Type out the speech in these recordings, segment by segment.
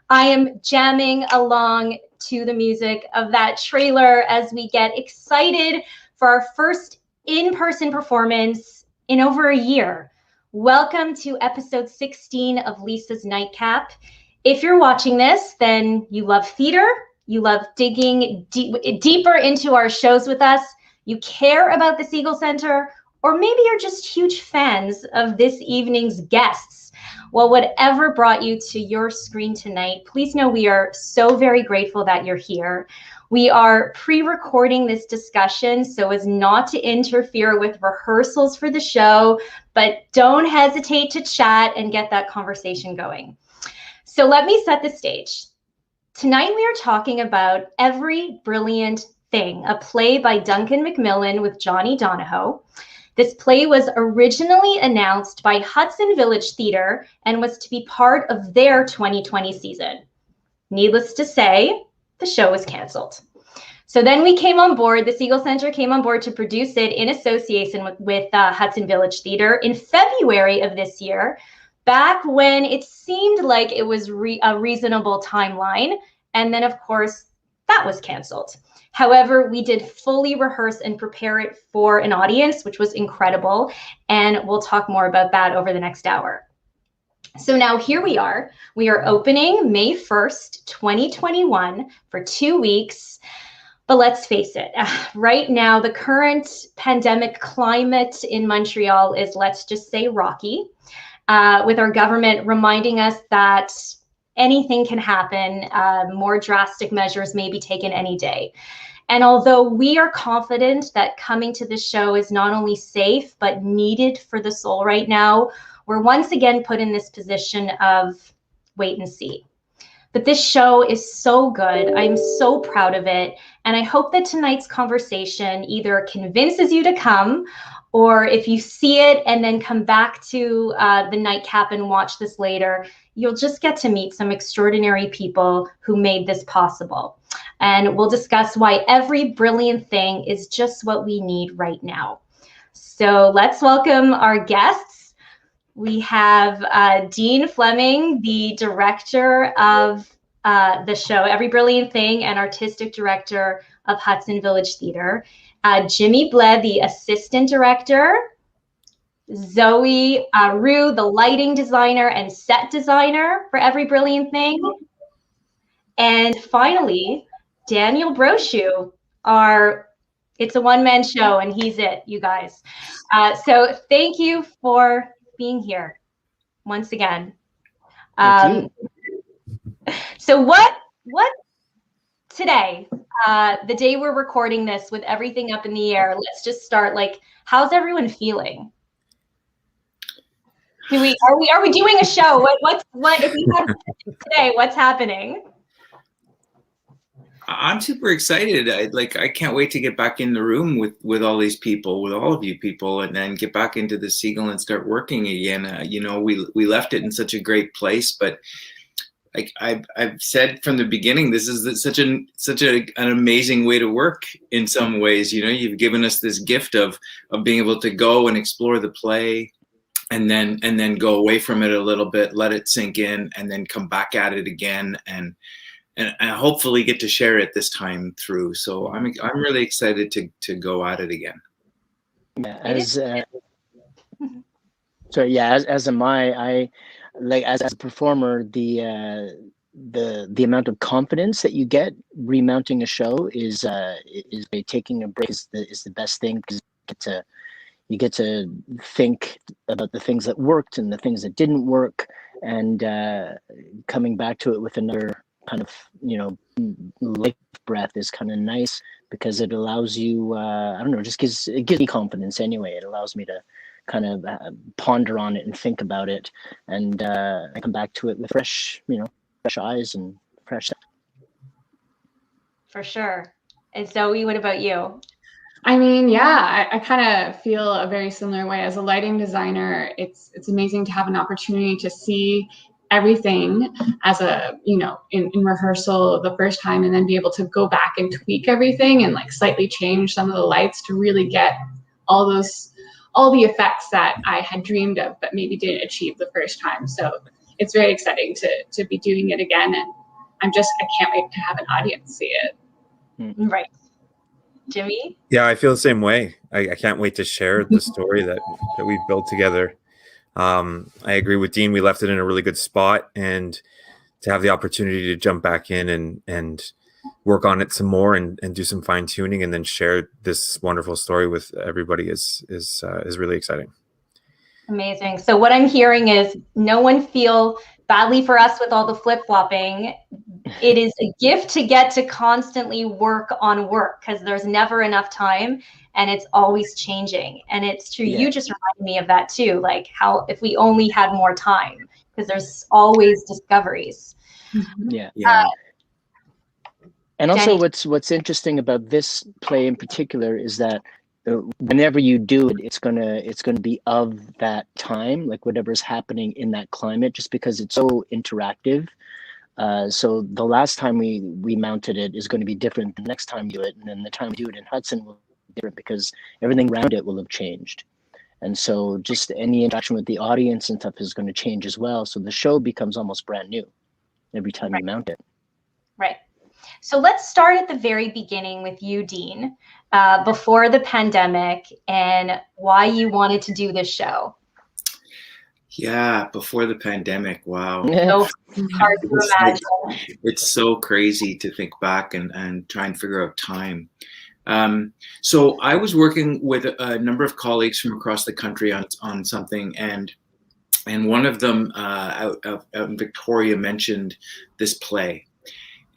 I am jamming along to the music of that trailer as we get excited for our first in-person performance in over a year. Welcome to episode 16 of Lisa's Nightcap. If you're watching this, then you love theater, you love digging deeper into our shows with us, you care about the Segal Centre, or maybe you're just huge fans of this evening's guests. Well, whatever brought you to your screen tonight, please know we are so very grateful that you're here. We are pre-recording this discussion so as not to interfere with rehearsals for the show, but don't hesitate to chat and get that conversation going. So let me set the stage. Tonight we are talking about Every Brilliant Thing, a play by Duncan Macmillan with Johnny Donahoe. This play was originally announced by Hudson Village Theatre and was to be part of their 2020 season. Needless to say, the show was canceled. So then we came on board, the Segal Centre came on board to produce it in association with Hudson Village Theatre in February of this year, back when it seemed like it was a reasonable timeline. And then, of course, that was canceled. However, we did fully rehearse and prepare it for an audience, which was incredible. And we'll talk more about that over the next hour. So now here we are. We are opening May 1st, 2021 for 2 weeks. But let's face it, right now, the current pandemic climate in Montreal is, let's just say, rocky, with our government reminding us that anything can happen. More drastic measures may be taken any day. And although we are confident that coming to the show is not only safe, but needed for the soul right now, we're once again put in this position of wait and see. But this show is so good. I'm so proud of it. And I hope that tonight's conversation either convinces you to come, or if you see it and then come back to the Nightcap and watch this later, you'll just get to meet some extraordinary people who made this possible. And we'll discuss why every brilliant thing is just what we need right now. So let's welcome our guests. We have Dean Fleming, the director of the show, Every Brilliant Thing, and artistic director of Hudson Village Theatre. Jimmy Blais, the assistant director. Zoe Roux, the lighting designer and set designer for Every Brilliant Thing. And finally, Danny Brochu, it's a one-man show and he's it, you guys. So thank you for being here once again. Thank you. So what today, the day we're recording this with everything up in the air, let's just start, like, how's everyone feeling? Are we doing a show? What if we had today, what's happening? I'm super excited. I can't wait to get back in the room with all these people, with all of you people, and then get back into the Segal and start working again. We left it in such a great place, but like I've said from the beginning, this is such an amazing way to work in some ways. You've given us this gift of being able to go and explore the play, and then go away from it a little bit, let it sink in, and then come back at it again, and hopefully get to share it this time through. So I'm really excited to go at it again. Yeah, as am I like as a performer, the amount of confidence that you get remounting a show is taking a break is the best thing, because you get to think about the things that worked and the things that didn't work, and coming back to it with another kind of life breath is kind of nice, because it allows you it gives me confidence anyway. It allows me to kind of ponder on it and think about it, and I come back to it with fresh eyes and fresh. For sure. And Zoe, what about you? I mean, yeah, I kind of feel a very similar way. As a lighting designer, it's amazing to have an opportunity to see everything as in rehearsal the first time, and then be able to go back and tweak everything and like slightly change some of the lights to really get all the effects that I had dreamed of but maybe didn't achieve the first time. So it's very exciting to be doing it again. And I can't wait to have an audience see it. Right. Jimmy? Yeah, I feel the same way. I can't wait to share the story that we've built together. I agree with Dean. We left it in a really good spot, and to have the opportunity to jump back in and work on it some more and do some fine tuning and then share this wonderful story with everybody is really exciting. Amazing. So what I'm hearing is no one feel badly for us with all the flip-flopping. It is a gift to get to constantly work on work because there's never enough time and it's always changing. And it's true. Yeah. You just reminded me of that too. Like how if we only had more time, because there's always discoveries. Yeah. And Danny. also what's interesting about this play in particular is that whenever you do it, it's gonna be of that time, like whatever's happening in that climate, just because it's so interactive. So the last time we mounted it is going to be different the next time we do it, and then the time we do it in Hudson will be different because everything around it will have changed. And so just any interaction with the audience and stuff is going to change as well. So the show becomes almost brand new every time you mount it. Right. So let's start at the very beginning with you, Dean, before the pandemic and why you wanted to do this show. Yeah, before the pandemic. Wow. So hard to imagine. It's so crazy to think back and try and figure out time. So I was working with a number of colleagues from across the country on something, and one of them out in Victoria mentioned this play.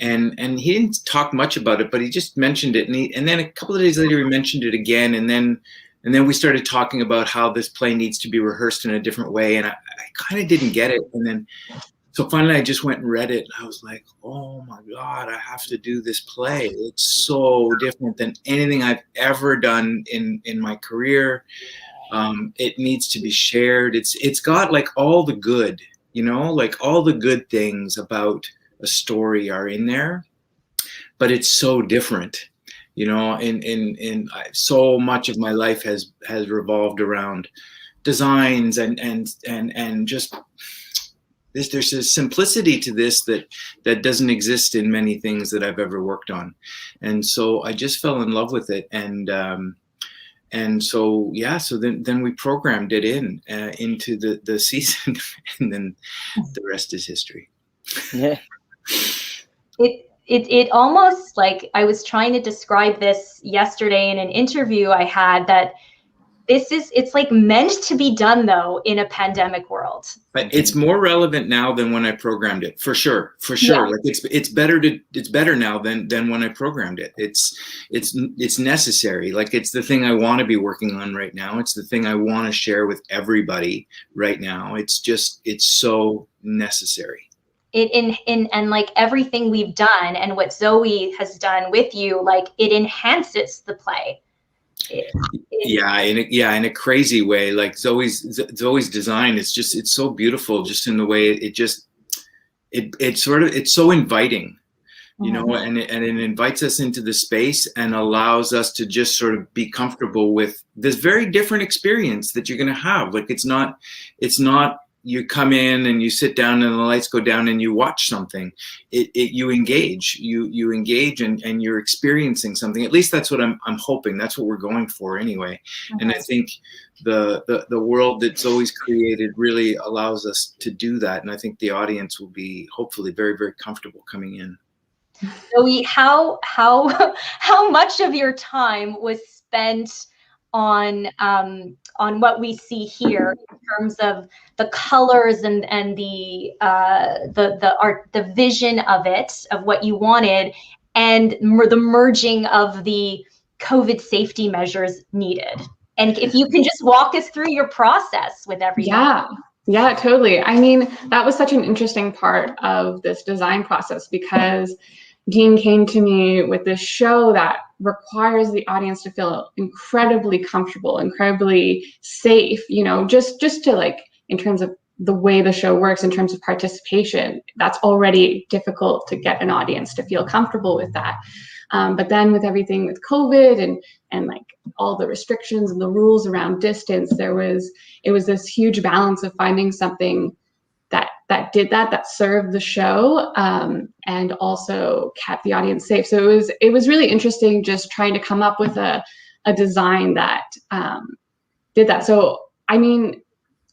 And he didn't talk much about it, but he just mentioned it. And then a couple of days later, he mentioned it again. And then we started talking about how this play needs to be rehearsed in a different way. And I kind of didn't get it. And then, so finally I just went and read it. And I was like, oh my God, I have to do this play. It's so different than anything I've ever done in my career. It needs to be shared. It's got like all the good, like all the good things about a story are in there, but it's so different, in so much of my life has revolved around designs and just this, there's a simplicity to this that doesn't exist in many things that I've ever worked on. And so I just fell in love with it. And so, yeah, so then we programmed it into the season and then the rest is history. Yeah. It almost, like, I was trying to describe this yesterday in an interview I had, that it's like meant to be done though in a pandemic world. But it's more relevant now than when I programmed it, for sure. Yeah. Like it's better now than when I programmed it. It's necessary. Like it's the thing I want to be working on right now. It's the thing I want to share with everybody right now. It's so necessary. And like everything we've done and what Zoe has done with you, like it enhances the play. In a crazy way. Like Zoe's design, it's so beautiful, just in the way it's so inviting, and it invites us into the space and allows us to just sort of be comfortable with this very different experience that you're going to have. Like it's not you come in and you sit down and the lights go down and you watch something. You engage. You engage and you're experiencing something. At least that's what I'm hoping. That's what we're going for anyway. Okay. And I think the world that's always created really allows us to do that. And I think the audience will be hopefully very, very comfortable coming in. Zoe, how much of your time was spent on what we see here in terms of the colors and the art, the vision of it, of what you wanted, and the merging of the COVID safety measures needed? And if you can just walk us through your process with everything. Yeah, totally. I mean, that was such an interesting part of this design process, because Dean came to me with this show that requires the audience to feel incredibly comfortable, incredibly safe, just to, like, in terms of the way the show works, in terms of participation, that's already difficult to get an audience to feel comfortable with that. But then with everything with COVID and like all the restrictions and the rules around distance, it was this huge balance of finding something that did that served the show, and also kept the audience safe. So it was really interesting just trying to come up with a design that did that. So I mean,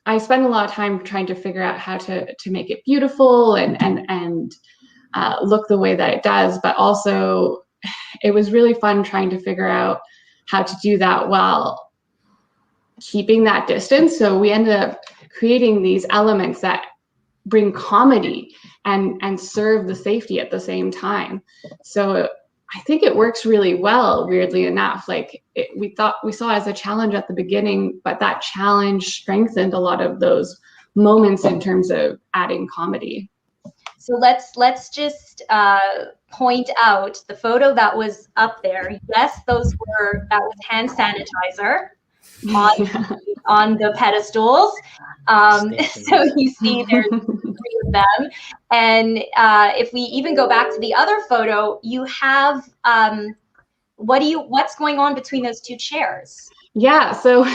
I spent a lot of time trying to figure out how to make it beautiful and look the way that it does, but also it was really fun trying to figure out how to do that while keeping that distance. So we ended up creating these elements that bring comedy and serve the safety at the same time. So I think it works really well, weirdly enough. Like we saw as a challenge at the beginning, but that challenge strengthened a lot of those moments in terms of adding comedy. So let's just point out the photo that was up there. Yes, that was hand sanitizer on the pedestals. So you see there's 3 of them. And if we even go back to the other photo, you have what's going on between those 2 chairs? Yeah, so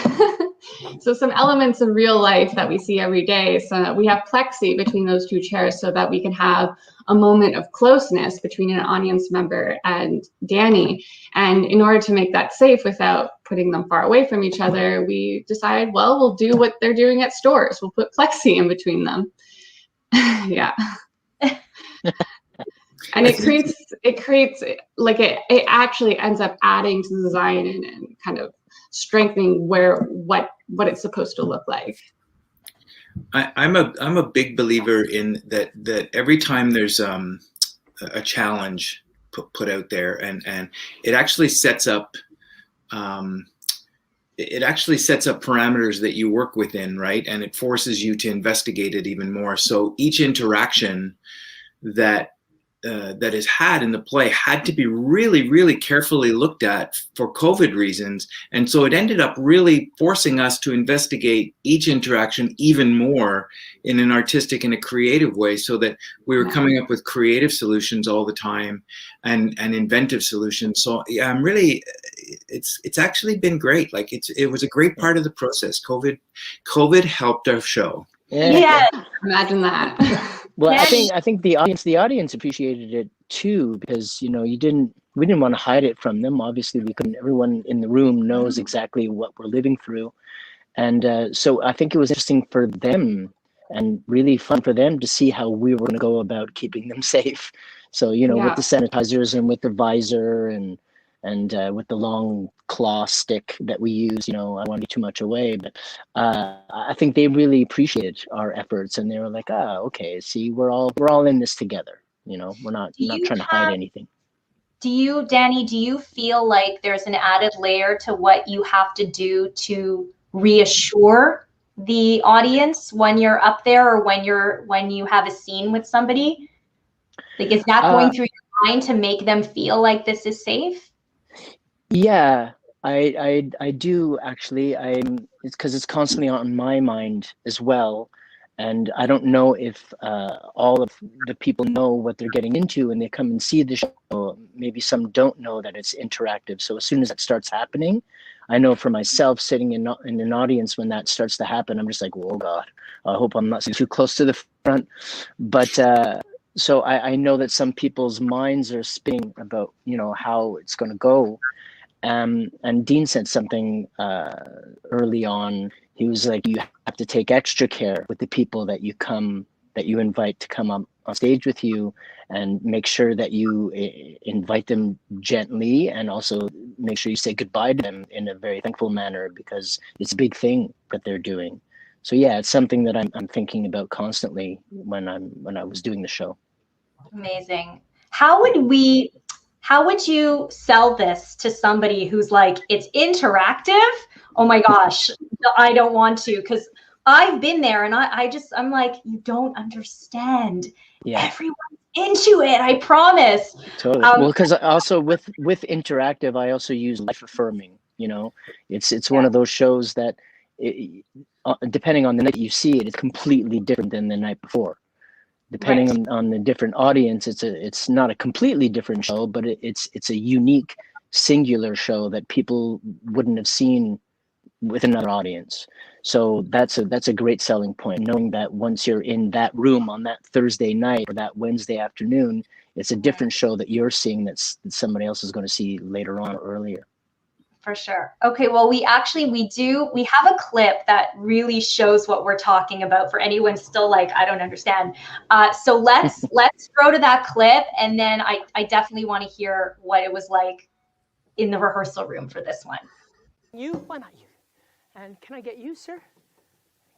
some elements of real life that we see every day. So we have plexi between those 2 chairs so that we can have a moment of closeness between an audience member and Danny. And in order to make that safe without putting them far away from each other, we decided, well, we'll do what they're doing at stores. We'll put plexi in between them. Yeah. And it creates like it actually ends up adding to the design and kind of strengthening what it's supposed to look like. I'm a big believer in that every time there's a challenge put out there, and it actually sets up parameters that you work within, right? And it forces you to investigate it even more. So each interaction that is had in the play had to be really, really carefully looked at for COVID reasons. And so it ended up really forcing us to investigate each interaction even more in an artistic and a creative way, so that we were coming up with creative solutions all the time and inventive solutions. So yeah, I'm really, it's actually been great. Like it was a great part of the process. COVID helped our show. Yeah. Imagine that. Well, I think the audience appreciated it too, because we didn't want to hide it from them. Obviously, we couldn't. Everyone in the room knows exactly what we're living through, and so I think it was interesting for them and really fun for them to see how we were going to go about keeping them safe. So with the sanitizers and with the visor and with the long claw stick that we use, I don't want to give too much away, but I think they really appreciated our efforts, and they were like, okay, see, we're all in this together. We're not trying to hide anything. Danny, do you feel like there's an added layer to what you have to do to reassure the audience when you're up there, or when you have a scene with somebody? Like, is that going through your mind to make them feel like this is safe? Yeah, I do actually. It's because it's constantly on my mind as well, and I don't know if all of the people know what they're getting into when they come and see the show. Maybe some don't know that it's interactive. So as soon as that starts happening, I know for myself, sitting in an audience when that starts to happen, I'm just like, oh God, I hope I'm not too close to the front. But so I know that some people's minds are spinning about how it's going to go. And Dean said something early on. He was like, you have to take extra care with the people that you invite to come up on stage with you, and make sure that you invite them gently, and also make sure you say goodbye to them in a very thankful manner, because it's a big thing that they're doing. So yeah, it's something that I'm thinking about constantly when I was doing the show. Amazing. How would you sell this to somebody who's like, it's interactive? Oh my gosh, I don't want to, because I've been there, and I'm like, you don't understand. Yeah. Everyone's into it, I promise. Totally. Well, because also with interactive, I also use life affirming. It's one of those shows that, depending on the night you see it, it's completely different than the night before. Depending on the different audience, it's not a completely different show, but it's a unique, singular show that people wouldn't have seen with another audience. So that's a great selling point, knowing that once you're in that room on that Thursday night or that Wednesday afternoon, it's a different show that you're seeing that somebody else is going to see later on or earlier. For sure. Okay, well, we have a clip that really shows what we're talking about for anyone still like, I don't understand. So let's go to that clip, and then I definitely want to hear what it was like in the rehearsal room for this one. You, why not you? And can I get you, sir?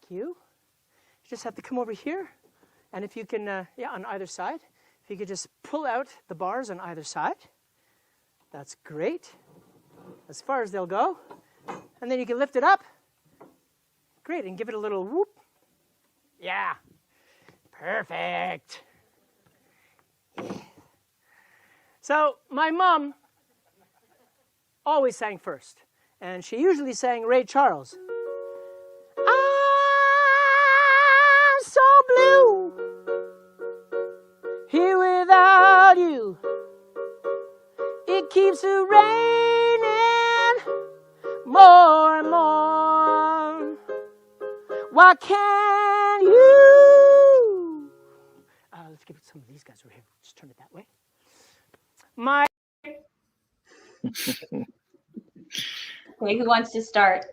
Thank you. You just have to come over here, and if you can, on either side, if you could just pull out the bars on either side, that's great. As far as they'll go, and then you can lift it up. Great, and give it a little whoop. Yeah, perfect. Yeah. So my mom always sang first, and she usually sang Ray Charles. I'm so blue here without you. It keeps it raining more and more. Why can't you? Let's give it some of these guys over here. Just turn it that way. My. Okay, who wants to start?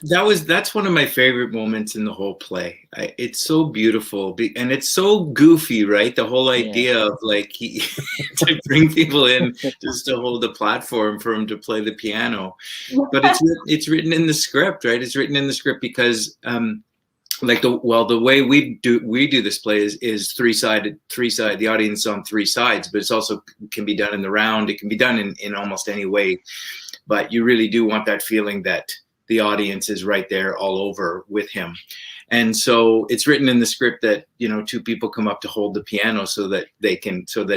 That's one of my favorite moments in the whole play. It's so beautiful and it's so goofy, right? The whole idea of like to bring people in just to hold a platform for him to play the piano, but it's written in the script, right? It's written in the script because the way we do this play is three-sided, the audience on three sides, but it's also can be done in the round. It can be done in almost any way, but you really do want that feeling that the audience is right there all over with him. And so it's written in the script that, two people come up to hold the piano so that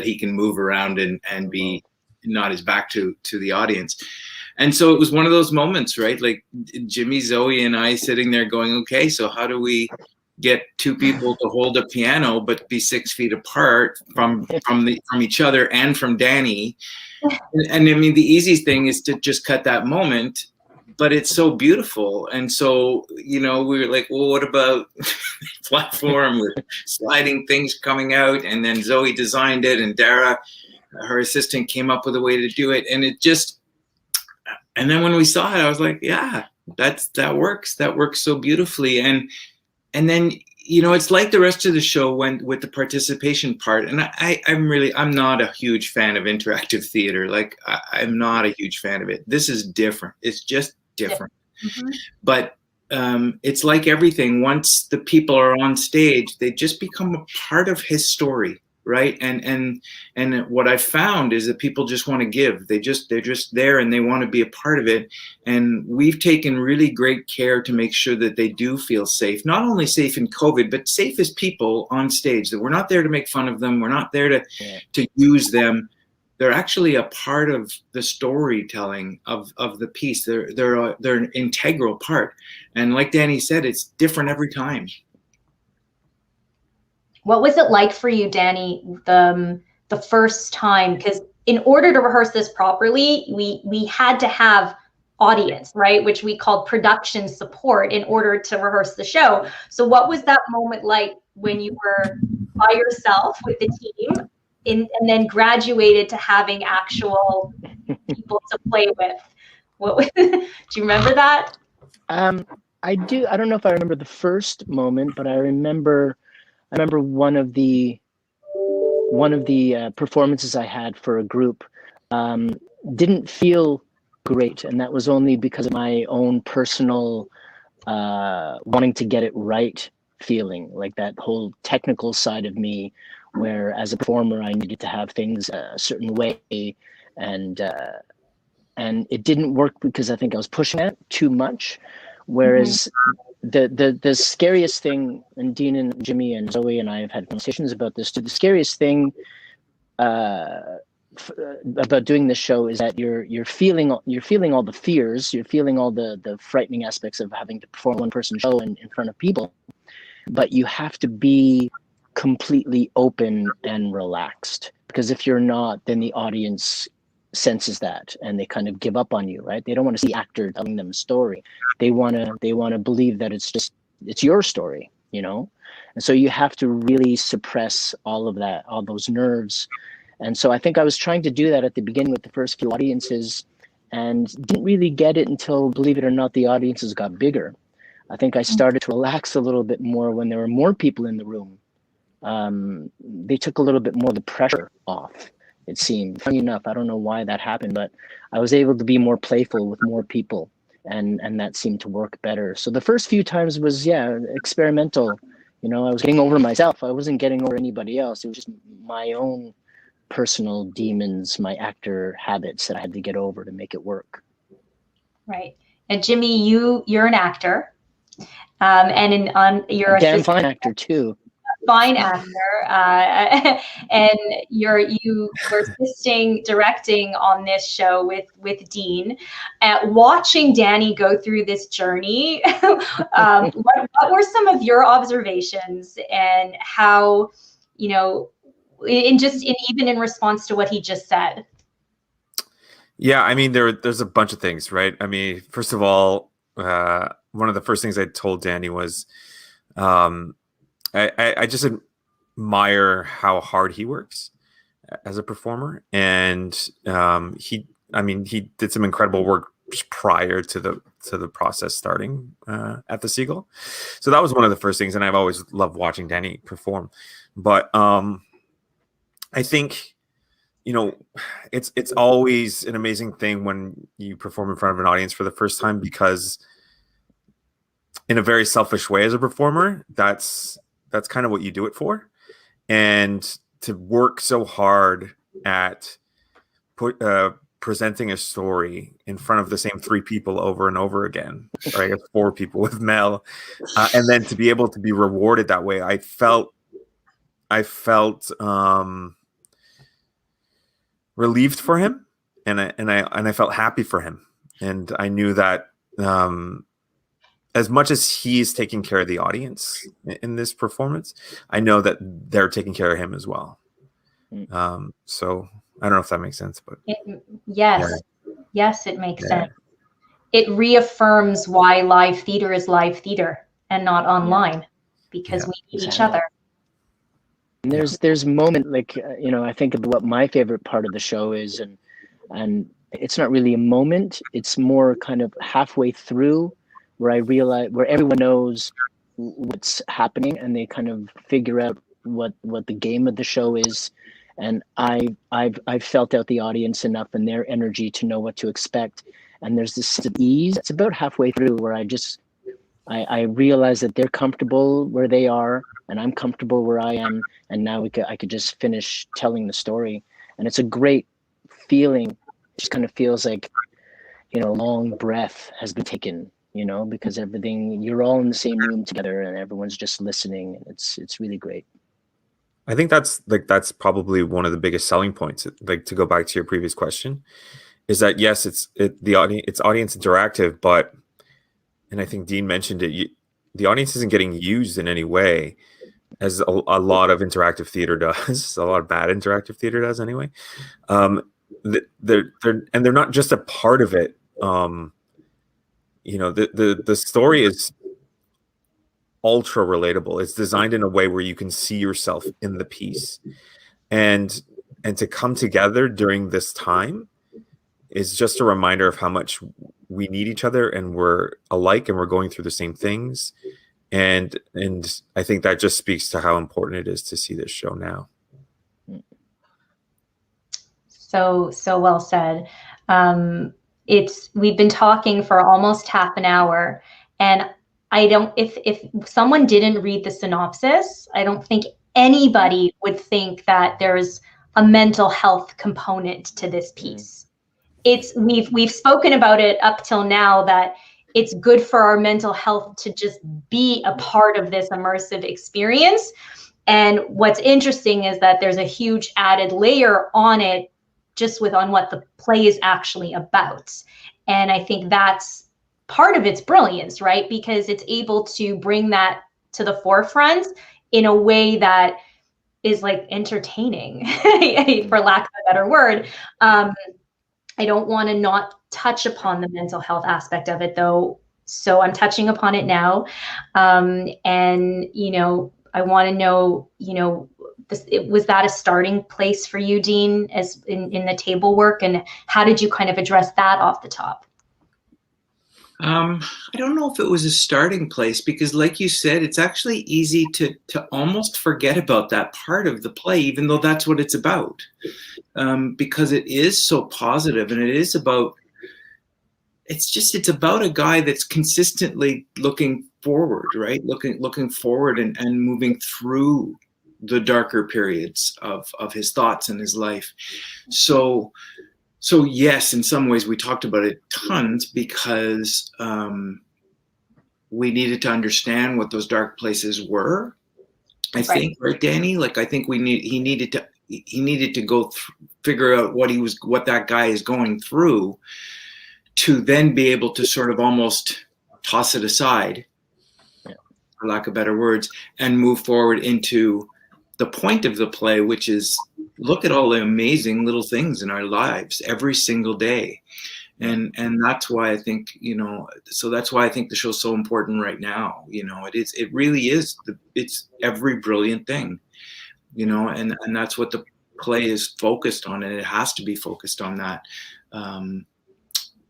he can move around and be not his back to the audience. And so it was one of those moments, right? Like Jimmy, Zoe, and I sitting there going, okay, so how do we get two people to hold a piano but be 6 feet apart from each other and from Danny? And I mean, the easiest thing is to just cut that moment, but it's so beautiful. And so, we were like, well, what about platform with sliding things coming out? And then Zoe designed it, and Dara, her assistant, came up with a way to do it. And and then when we saw it, I was like, yeah, that works. That works so beautifully. And then, it's like the rest of the show with the participation part. And I'm not a huge fan of interactive theater. Like I'm not a huge fan of it. This is different. It's just different. Mm-hmm. But it's like everything. Once the people are on stage, they just become a part of his story, right? And what I found is that people just want to give. They're just there and they want to be a part of it. And we've taken really great care to make sure that they do feel safe. Not only safe in COVID, but safe as people on stage. That we're not there to make fun of them. We're not there to use them. They're actually a part of the storytelling of the piece. They're an integral part. And like Danny said, it's different every time. What was it like for you, Danny, the first time? Because in order to rehearse this properly, we had to have audience, right? Which we called production support in order to rehearse the show. So what was that moment like when you were by yourself with the team and then graduated to having actual people to play with? Do you remember that? I do. I don't know if I remember the first moment, but I remember one of the performances I had for a group didn't feel great, and that was only because of my own personal wanting to get it right feeling, like that whole technical side of me, where as a performer I needed to have things a certain way, and it didn't work because I think I was pushing it too much. Whereas the scariest thing, and Dean and Jimmy and Zoe and I have had conversations about this too, the scariest thing about doing this show is that you're feeling all the fears, you're feeling all the frightening aspects of having to perform a one-person show in front of people, but you have to be completely open and relaxed, because if you're not, then the audience senses that, and they kind of give up on you, right? They don't want to see the actor telling them a story. They want to believe that it's your story, you know? And so you have to really suppress all of that, all those nerves. And so I think I was trying to do that at the beginning with the first few audiences, and didn't really get it until, believe it or not, the audiences got bigger. I think I started to relax a little bit more when there were more people in the room. They took a little bit more of the pressure off, it seemed. Funny enough, I don't know why that happened, but I was able to be more playful with more people, and that seemed to work better. So the first few times was, experimental. You know, I was getting over myself. I wasn't getting over anybody else. It was just my own personal demons, my actor habits that I had to get over to make it work. Right. And Jimmy, you're an actor, and you're a damn fine actor too. Fine actor, and you were assisting directing on this show with Dean. Watching Danny go through this journey, what were some of your observations, and how, you know, even in response to what he just said? Yeah, I mean, there's a bunch of things, right? I mean, first of all, one of the first things I told Danny was, I just admire how hard he works as a performer, and he did some incredible work prior to the process starting at the Segal. So that was one of the first things, and I've always loved watching Danny perform. But I think, you know, it's always an amazing thing when you perform in front of an audience for the first time, because in a very selfish way as a performer, that's kind of what you do it for. And to work so hard at presenting a story in front of the same 3 people over and over again, or I guess 4 people with Mel, and then to be able to be rewarded that way, I felt relieved for him, and I felt happy for him, and I knew that as much as he's taking care of the audience in this performance, I know that they're taking care of him as well. So I don't know if that makes sense, but yes, it makes sense. It reaffirms why live theater is live theater and not online, because we need each other. And there's moment, like, you know, I think of what my favorite part of the show is, and it's not really a moment. It's more kind of halfway through, where I realize, where everyone knows what's happening, and they kind of figure out what the game of the show is. And I've felt out the audience enough and their energy to know what to expect. And there's this sense of ease. It's about halfway through where I realize that they're comfortable where they are, and I'm comfortable where I am. And now I could just finish telling the story. And it's a great feeling. It just kind of feels like, you know, a long breath has been taken, you know, because you're all in the same room together and everyone's just listening. And it's really great. I think that's probably one of the biggest selling points. Like, to go back to your previous question, is that yes, it's audience interactive, but, and I think Dean mentioned it, the audience isn't getting used in any way, as a lot of interactive theater does. A lot of bad interactive theater does anyway. They're not just a part of it. You know, the story is ultra relatable. It's designed in a way where you can see yourself in the piece, and to come together during this time is just a reminder of how much we need each other, and we're alike, and we're going through the same things. And I think that just speaks to how important it is to see this show now. So well said. We've been talking for almost half an hour, and if someone didn't read the synopsis, I don't think anybody would think that there's a mental health component to this piece. We've spoken about it up till now, that it's good for our mental health to just be a part of this immersive experience. And what's interesting is that there's a huge added layer on it, just on what the play is actually about. And I think that's part of its brilliance, right? Because it's able to bring that to the forefront in a way that is like entertaining, for lack of a better word. I don't want to not touch upon the mental health aspect of it, though. So I'm touching upon it now. And, you know, I want to know, you know, was that a starting place for you, Dean, as in the table work? And how did you kind of address that off the top? I don't know if it was a starting place, because like you said, it's actually easy to almost forget about that part of the play, even though that's what it's about, because it is so positive, and it is about, it's about a guy that's consistently looking forward, right? Looking forward and moving through the darker periods of his thoughts and his life. So yes, in some ways we talked about it tons, because we needed to understand what those dark places were. I think, right, Danny? Like, I think he needed to go figure out what that guy is going through, to then be able to sort of almost toss it aside, for lack of better words, and move forward into the point of the play, which is, look at all the amazing little things in our lives every single day. And that's why I think, you know, so that's why I think the show's so important right now. You know, it really is, it's every brilliant thing, you know, and that's what the play is focused on, and it has to be focused on that.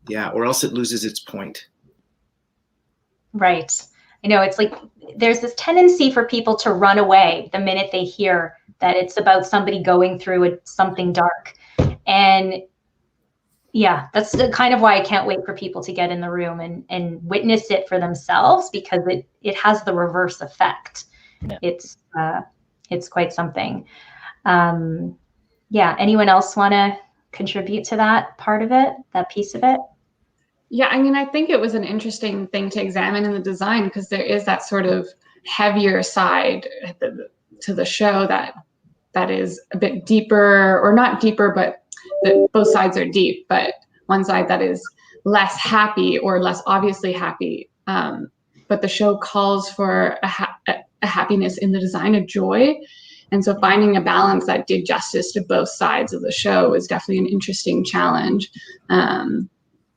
Yeah, or else it loses its point. Right. I know, it's like there's this tendency for people to run away the minute they hear that it's about somebody going through something dark. And yeah, that's kind of why I can't wait for people to get in the room and witness it for themselves, because it has the reverse effect. Yeah. It's quite something. Yeah, anyone else want to contribute to that part of it, that piece of it? Yeah, I mean, I think it was an interesting thing to examine in the design, because there is that sort of heavier side to the show that is a bit deeper, or not deeper, but both sides are deep, but one side that is less happy or less obviously happy. But the show calls for a happiness in the design, a joy. And so finding a balance that did justice to both sides of the show is definitely an interesting challenge.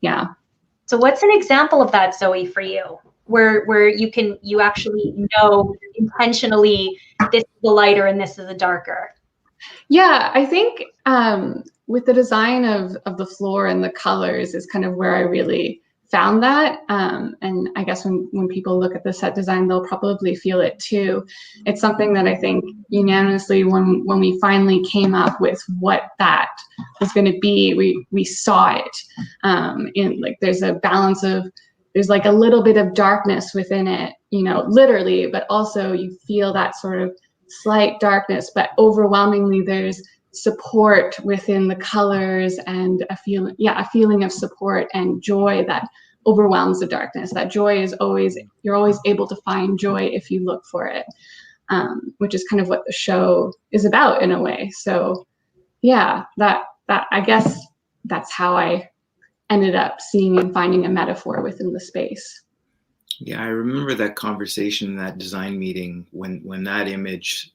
Yeah. So what's an example of that, Zoe, for you, where you actually know intentionally this is the lighter and this is the darker? Yeah, I think with the design of the floor and the colors is kind of where I really found that. And I guess when people look at the set design, they'll probably feel it too. It's something that I think unanimously, when we finally came up with what that was going to be, we saw it. In like, there's a balance of, there's like a little bit of darkness within it, you know, literally, but also you feel that sort of slight darkness, but overwhelmingly there's support within the colors, and a feeling of support and joy that overwhelms the darkness. That joy is always, you're always able to find joy if you look for it, which is kind of what the show is about in a way. So yeah, that I guess that's how I ended up seeing and finding a metaphor within the space. Yeah, I remember that conversation, that design meeting, when that image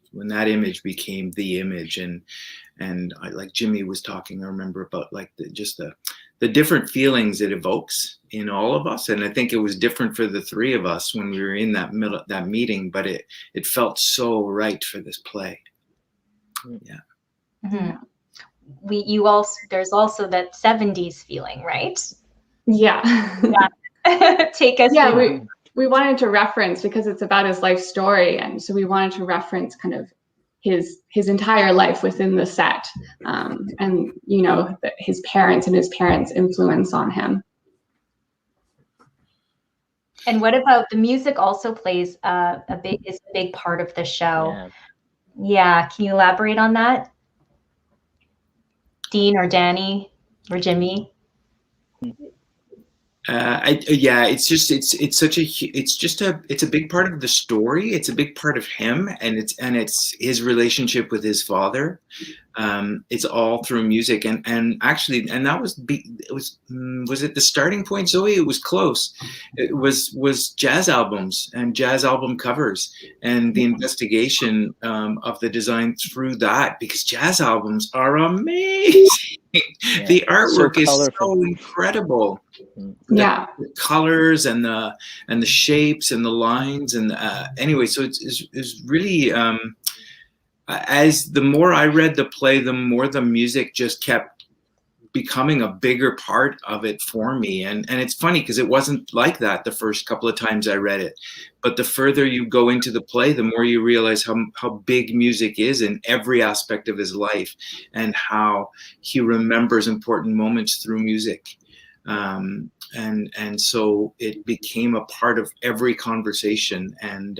became the image, and I, like Jimmy was talking, I remember about like the different feelings it evokes in all of us, and I think it was different for the three of us when we were in that meeting, but it felt so right for this play. Yeah. Mm-hmm. There's also that 70s feeling, right? Yeah. Yeah. Take us. Yeah, we wanted to reference, because it's about his life story, and so we wanted to reference kind of his entire life within the set, and you know, his parents and his parents' influence on him. And what about the music? Also plays a big part of the show. Yeah, can you elaborate on that, Dean or Danny or Jimmy? Yeah, it's just it's a big part of the story. It's a big part of him, and it's his relationship with his father. It's all through music, and actually, and that was was it the starting point, Zoe? It was close. It was jazz albums and jazz album covers, and the investigation of the design through that, because jazz albums are amazing. Yeah, The artwork so is colorful. so incredible. Yeah. The colors and the shapes and the lines and anyway, so it's really as the more I read the play, the more the music just kept becoming a bigger part of it for me. And it's funny because it wasn't like that the first couple of times I read it, but the further you go into the play, the more you realize how big music is in every aspect of his life, and how he remembers important moments through music. And so it became a part of every conversation, and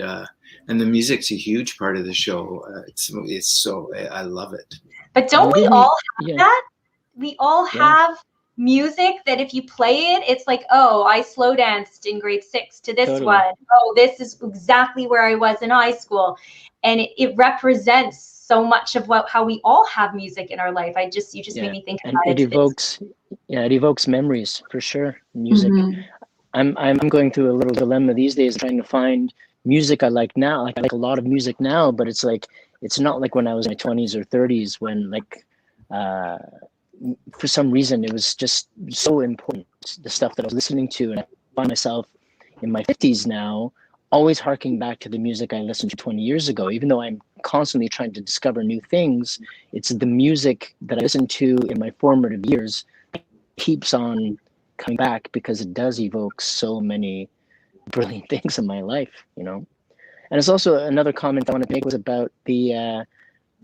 the music's a huge part of the show. It's so, I love it. But don't we all have that? We all Yeah. have music that if you play it, it's like, oh, I slow danced in grade 6 to this Totally. one. Oh, this is exactly where I was in high school. And it represents so much of how we all have music in our life. You just made me think And about it evokes memories for sure. Music. Mhm. I'm going through a little dilemma these days, trying to find music I like now. Like, I like a lot of music now, but it's like, it's not like when I was in my 20s or 30s, when like for some reason it was just so important, the stuff that I was listening to, and I find myself in my 50s now always harking back to the music I listened to 20 years ago. Even though I'm constantly trying to discover new things, it's the music that I listened to in my formative years keeps on coming back, because it does evoke so many brilliant things in my life, you know. And it's also, another comment I want to make was about the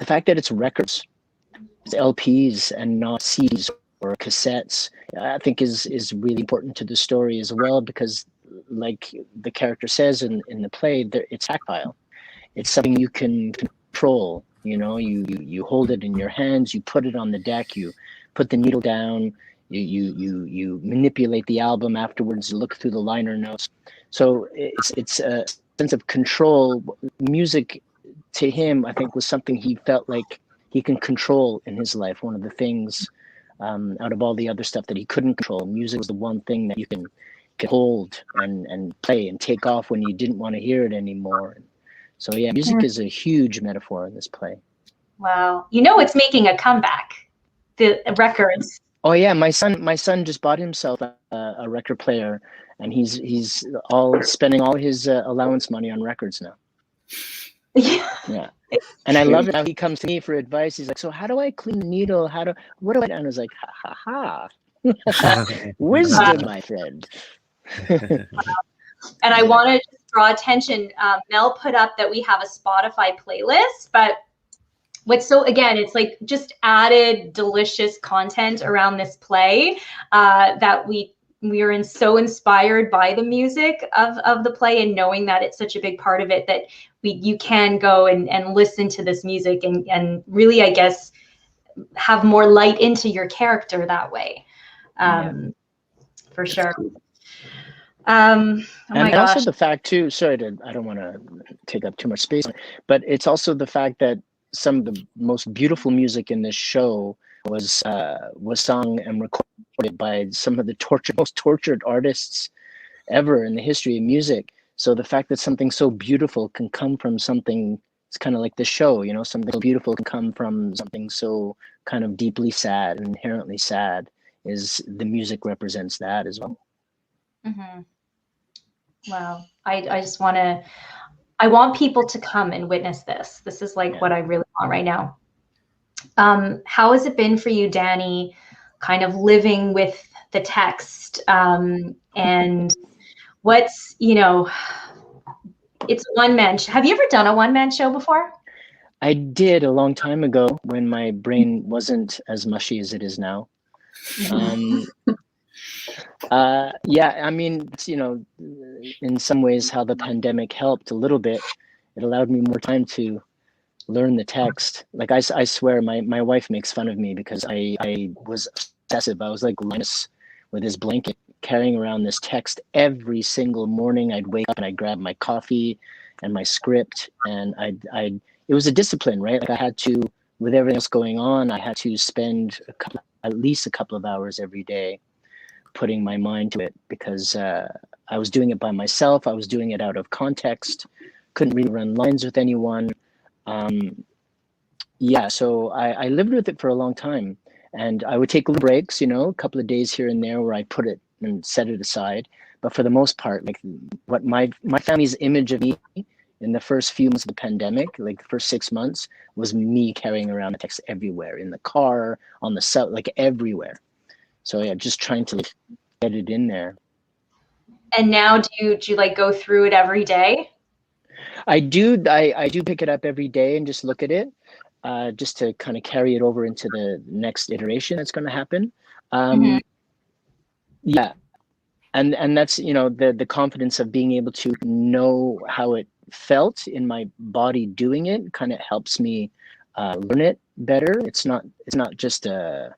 fact that it's records, it's LPs and not CDs or cassettes. I think is really important to the story as well, because like the character says in the play, it's tactile. It's something you can control. You know, you hold it in your hands, you put it on the deck, you put the needle down, you manipulate the album afterwards, you look through the liner notes. So it's a sense of control. Music to him, I think, was something he felt like he can control in his life. One of the things out of all the other stuff that he couldn't control, music was the one thing that you can hold and play and take off when you didn't want to hear it anymore. So yeah, music is a huge metaphor in this play. Wow. You know, it's making a comeback, the records. Oh yeah, my son just bought himself a record player, and he's all spending all his allowance money on records now. Yeah. And I love it how he comes to me for advice. He's like, so how do I clean the needle? What do I do? And I was like, ha. Wisdom, my friend. And I want to just draw attention. Mel put up that we have a Spotify playlist, but again, it's like just added delicious content around this play that we are so inspired by the music of the play, and knowing that it's such a big part of it, that you can go and listen to this music and really, I guess, have more light into your character that way. For sure. And also the fact too, I don't want to take up too much space, but it's also the fact that some of the most beautiful music in this show was sung and recorded by some of the most tortured artists ever in the history of music. So the fact that something so beautiful can come from something, it's kind of like the show, you know, something so beautiful can come from something so kind of deeply sad and inherently sad, is the music represents that as well. Mm-hmm. Wow. I want people to come and witness this. This is like what I really want right now. How has it been for you, Danny, kind of living with the text? And what's, it's a one-man show. Have you ever done a one-man show before? I did a long time ago, when my brain wasn't as mushy as it is now. Yeah, I mean, it's, in some ways how the pandemic helped a little bit. It allowed me more time to learn the text. Like I swear, my wife makes fun of me because I was obsessive. I was like Linus with his blanket, carrying around this text every single morning. I'd wake up and I'd grab my coffee and my script, and it was a discipline, right? Like I had to, with everything else going on, I had to spend at least a couple of hours every day putting my mind to it, because I was doing it by myself. I was doing it out of context, couldn't really run lines with anyone. Yeah, so I lived with it for a long time, and I would take little breaks, you know, a couple of days here and there where I put it and set it aside. But for the most part, like what my family's image of me in the first few months of the pandemic, like the first 6 months, was me carrying around a text everywhere, in the car, on the set, like everywhere. So yeah, just trying to get it in there. And now do you like go through it every day? I do pick it up every day and just look at it, just to kind of carry it over into the next iteration that's going to happen. Yeah, and that's, you know, the confidence of being able to know how it felt in my body doing it kind of helps me learn it better. It's not just an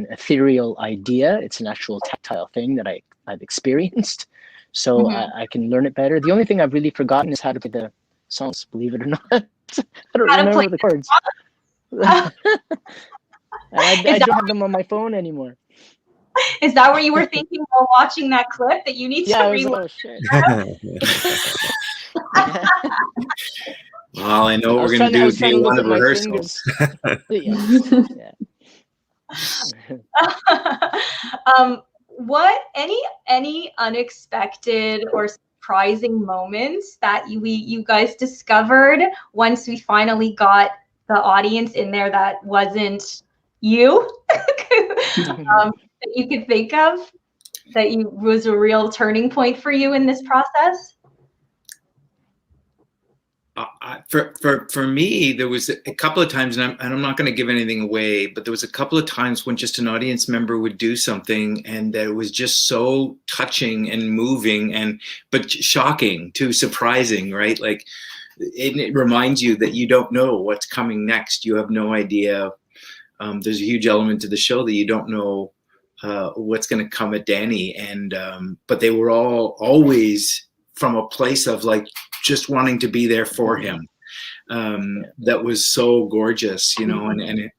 ethereal idea. It's an actual tactile thing that I've experienced. So I can learn it better. The only thing I've really forgotten is how to play the songs, believe it or not. I don't remember the chords. I don't have them on my phone anymore. Is that what you were thinking while watching that clip, that you need to relearn? Well, I know what we're going to do day one of rehearsal. What any unexpected or surprising moments that you guys discovered once we finally got the audience in there that wasn't you, that you could think of, that was a real turning point for you in this process? For me, there was a couple of times, and I'm not going to give anything away, but there was a couple of times when just an audience member would do something, and that it was just so touching and moving, but shocking too, surprising, right? Like it reminds you that you don't know what's coming next. You have no idea. There's a huge element to the show that you don't know what's going to come at Danny, but they were always from a place of like just wanting to be there for him. That was so gorgeous, you know, and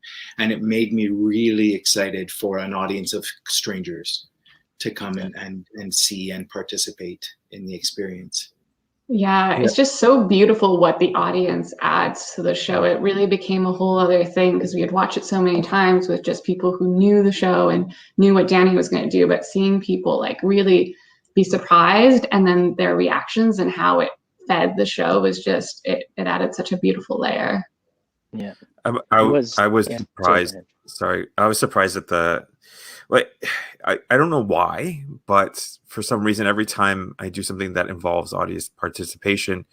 it made me really excited for an audience of strangers to come and see and participate in the experience. Yeah, it's just so beautiful what the audience adds to the show. It really became a whole other thing because we had watched it so many times with just people who knew the show and knew what Danny was going to do, but seeing people like really be surprised, and then their reactions and how it fed the show was just, it added such a beautiful layer. Yeah, I was surprised. Sorry, I was surprised at I don't know why, but for some reason, every time I do something that involves audience participation,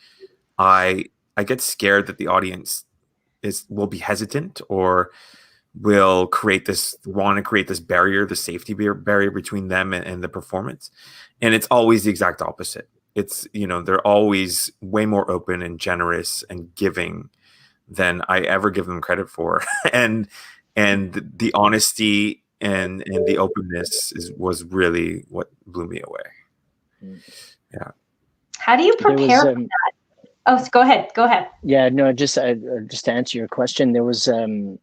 I get scared that the audience will be hesitant or will want to create this barrier, the safety barrier between them and the performance. And it's always the exact opposite. It's, you know, they're always way more open and generous and giving than I ever give them credit for. and the honesty and the openness was really what blew me away. Yeah. How do you prepare for that? Oh, so go ahead. Yeah, no, just to answer your question, there was a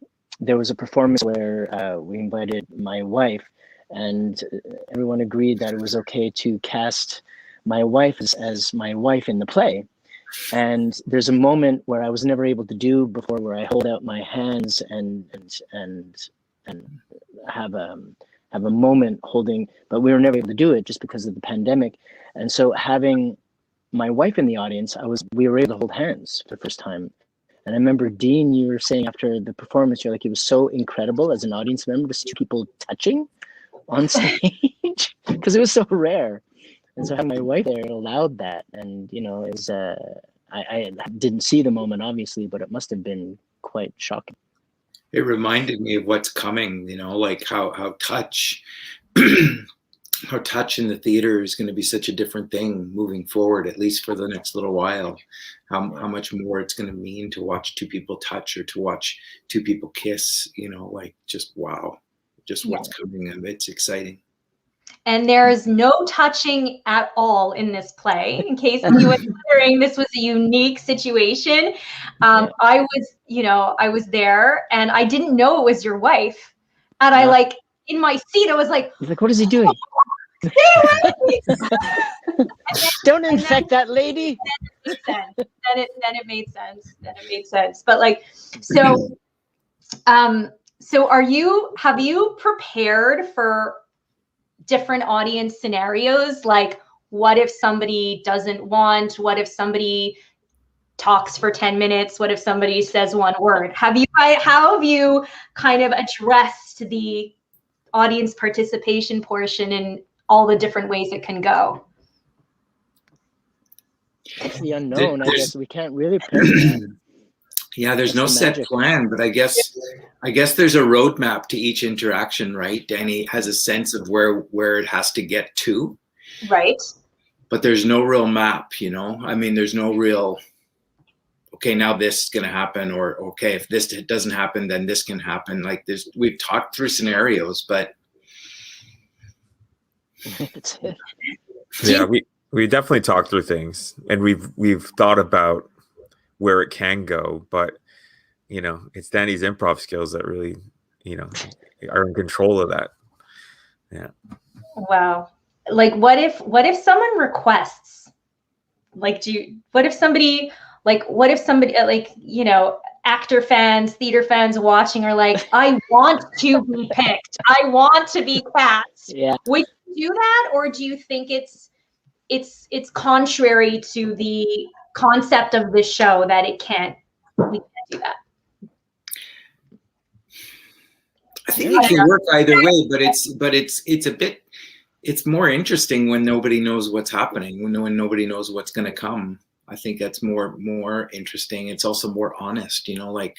performance where we invited my wife, and everyone agreed that it was okay to cast my wife as my wife in the play. And there's a moment where I was never able to do before, where I hold out my hands and have a moment holding, but we were never able to do it just because of the pandemic. And so having my wife in the audience, we were able to hold hands for the first time. And I remember, Dean, you were saying after the performance, you're like, it was so incredible as an audience member to see people touching on stage because it was so rare. And so having my wife there allowed that. And, you know, I didn't see the moment, obviously, but it must have been quite shocking. It reminded me of what's coming, you know, like how touch how touch in the theater is going to be such a different thing moving forward, at least for the next little while. How much more it's going to mean to watch two people touch or to watch two people kiss, you know, like just wow, just what's coming. And it's exciting. And there's no touching at all in this play. In case you were wondering, this was a unique situation. I was there, and I didn't know it was your wife. And I like, in my seat, I was like, he's like, what is he doing? Don't infect that lady. Then it made sense. But like, so have you prepared for different audience scenarios? Like, what if somebody doesn't want? What if somebody talks for 10 minutes? What if somebody says one word? How have you kind of addressed the audience participation portion in all the different ways it can go? It's the unknown. I guess we can't really prepare for that. Yeah, there's no set plan, but I guess there's a roadmap to each interaction, right? Danny has a sense of where it has to get to. Right. But there's no real map, I mean, there's no real, okay, now this is going to happen, or okay, if this doesn't happen, then this can happen. Like we've talked through scenarios, but yeah, we definitely talked through things, and we've thought about where it can go, but it's Danny's improv skills that really are in control of that. Yeah. Wow. Like, what if someone requests, like, what if somebody actor fans, theater fans watching are like, I want to be picked, I want to be cast. Yeah. Would you do that, or do you think it's contrary to the concept of this show that we can't do that? I think it can work either way, but it's more interesting when nobody knows what's happening, when nobody knows what's going to come. I think that's more interesting. It's also more honest, I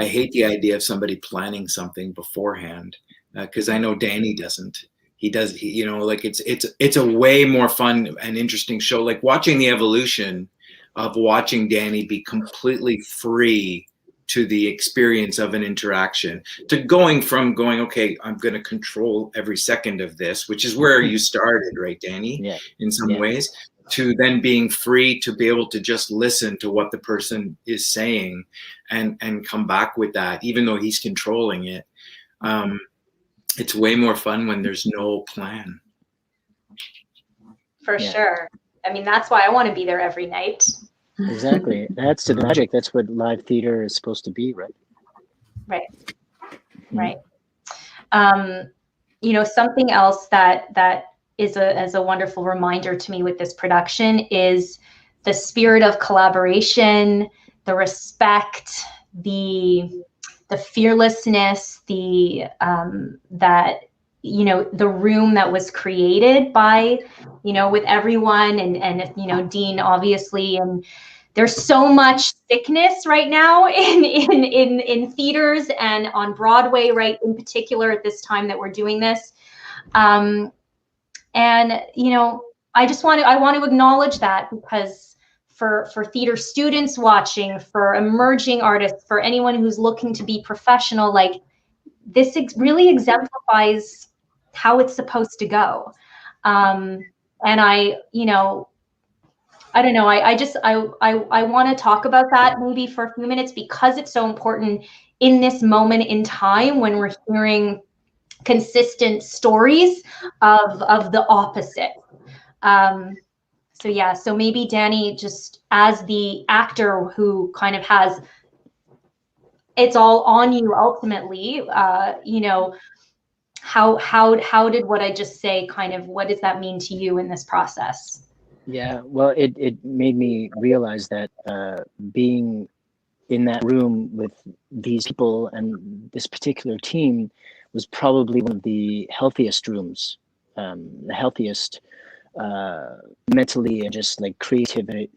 hate the idea of somebody planning something beforehand, because I know Danny doesn't. He does, it's a way more fun and interesting show. Like watching the evolution of watching Danny be completely free to the experience of an interaction, to going, okay, I'm going to control every second of this, which is where you started, right, Danny? Yeah. In some ways, to then being free to be able to just listen to what the person is saying and come back with that, even though he's controlling it. It's way more fun when there's no plan. For sure. I mean, that's why I want to be there every night. Exactly. That's the magic. That's what live theater is supposed to be, right? Right. Right. Something else that is a wonderful reminder to me with this production is the spirit of collaboration, the respect, the fearlessness, the room that was created by, with everyone and Dean, obviously. And there's so much sickness right now in theaters and on Broadway, right, in particular at this time that we're doing this. I want to acknowledge that, because for theater students watching, for emerging artists, for anyone who's looking to be professional, like, this really exemplifies how it's supposed to go. And I don't know, I want to talk about that maybe for a few minutes, because it's so important in this moment in time when we're hearing consistent stories of the opposite. So maybe Danny, just as the actor who kind of has, it's all on you ultimately, how did what I just say, kind of, what does that mean to you in this process? Yeah, well, it made me realize that being in that room with these people and this particular team was probably one of the healthiest rooms, the healthiest mentally and just like creatively.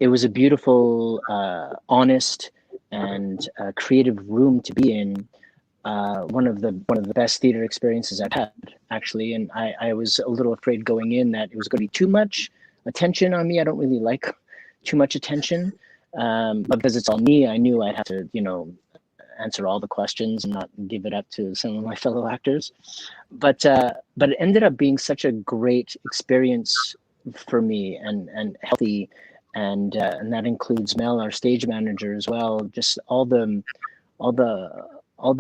It was a beautiful, honest, and creative room to be in. One of the best theater experiences I've had, actually. And I was a little afraid going in that it was going to be too much attention on me. I don't really like too much attention, but because it's on me, I knew I'd have to, answer all the questions and not give it up to some of my fellow actors. But it ended up being such a great experience for me, and healthy, and that includes Mel, our stage manager, as well. Just all the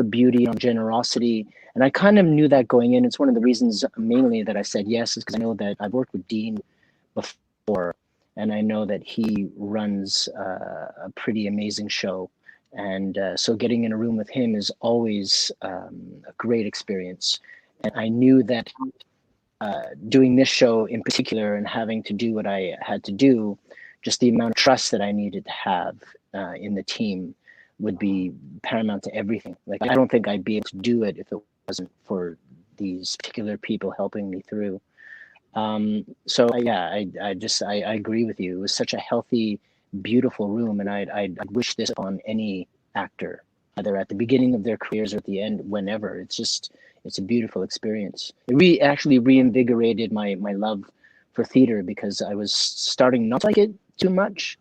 beauty and generosity. And I kind of knew that going in. It's one of the reasons mainly that I said yes, is because I know that I've worked with Dean before, and I know that he runs a pretty amazing show. And so getting in a room with him is always a great experience. And I knew that doing this show in particular and having to do what I had to do, just the amount of trust that I needed to have in the team would be paramount to everything. Like, I don't think I'd be able to do it if it wasn't for these particular people helping me through. So yeah, I agree with you. It was such a healthy, beautiful room, and I wish this on any actor, either at the beginning of their careers or at the end, whenever. It's a beautiful experience. It actually reinvigorated my love for theater, because I was starting not to like it too much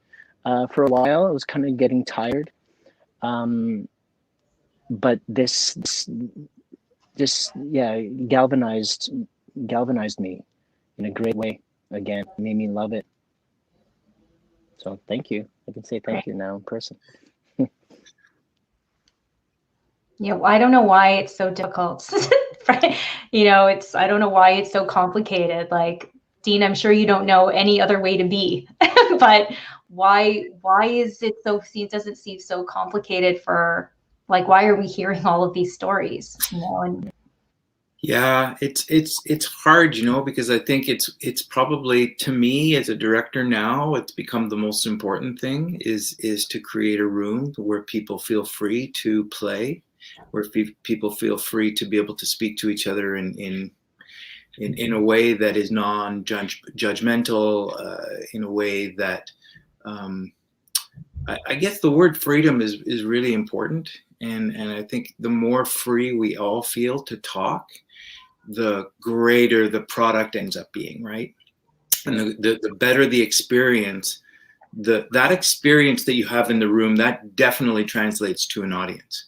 for a while. I was kind of getting tired. But this galvanized me in a great way. Again, made me love it. So thank you. I can say thank you now in person. Yeah, well, I don't know why it's so difficult. You know, I don't know why it's so complicated. Like, Dean, I'm sure you don't know any other way to be, but why is it does it seem so complicated for, like, why are we hearing all of these stories? You know, and yeah, it's hard, you know, because I think it's probably, to me as a director now, it's become the most important thing is to create a room where people feel free to play, where people feel free to be able to speak to each other in a way that is non-judgmental, in a way that I guess the word freedom is really important, and I think the more free we all feel to talk, the greater the product ends up being, right? And the better the experience, that experience that you have in the room, that definitely translates to an audience.